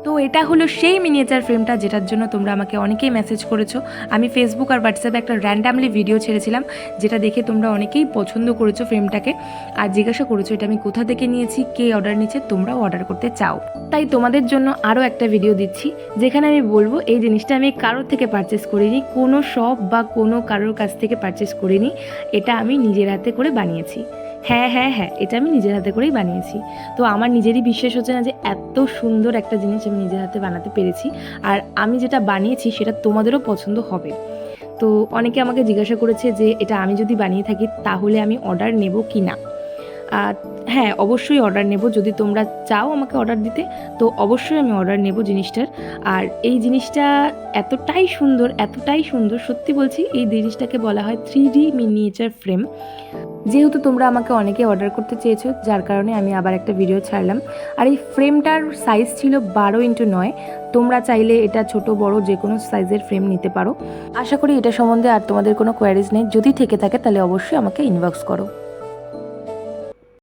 তো এটা হলো সেই মিনিয়েচার ফ্রেমটা যেটার জন্য তোমরা আমাকে অনেকেই মেসেজ করেছো। আমি ফেসবুক আর হোয়াটসঅ্যাপে একটা র্যান্ডামলি ভিডিও ছেড়েছিলাম, যেটা দেখে তোমরা অনেকেই পছন্দ করেছো ফ্রেমটাকে আর জিজ্ঞাসা করেছো এটা আমি কোথা থেকে নিয়েছি, কে অর্ডার নিচ্ছে, তোমরাও অর্ডার করতে চাও। তাই তোমাদের জন্য আরও একটা ভিডিও দিচ্ছি যেখানে আমি বলবো এই জিনিসটা আমি কারোর থেকে পারচেস করিনি, কোনো শপ বা কোনো কারোর কাছ থেকে পারচেস করিনি, এটা আমি নিজের হাতে করে বানিয়েছি। হ্যাঁ হ্যাঁ হ্যাঁ, এটা আমি নিজের হাতে করেই বানিয়েছি। তো আমার নিজেরই বিশ্বাস হচ্ছে না যে এত সুন্দর একটা জিনিস আমি নিজের হাতে বানাতে পেরেছি, আর আমি যেটা বানিয়েছি সেটা তোমাদেরও পছন্দ হবে। তো অনেকে আমাকে জিজ্ঞাসা করেছে যে এটা আমি যদি বানিয়ে থাকি তাহলে আমি অর্ডার নেব কি না। হ্যাঁ, অবশ্যই অর্ডার নেব। যদি তোমরা চাও আমাকে অর্ডার দিতে তো অবশ্যই আমি অর্ডার নেব জিনিসটার। আর এই জিনিসটা এতটাই সুন্দর, সত্যি বলছি, এই জিনিসটাকে বলা হয় 3D মিনিয়েচার ফ্রেম। যেহেতু তোমরা আমাকে অনেকে অর্ডার করতে চেয়েছো, যার কারণে আমি আবার একটা ভিডিও ছাড়লাম। আর এই ফ্রেমটার সাইজ ছিল 12x9। তোমরা চাইলে এটা ছোট বড় যে কোনো সাইজের ফ্রেম নিতে পারো। আশা করি এটা সম্বন্ধে আর তোমাদের কোনো কোয়ারিজ নেই। যদি থেকে থাকে তাহলে অবশ্যই আমাকে ইনবক্স করো।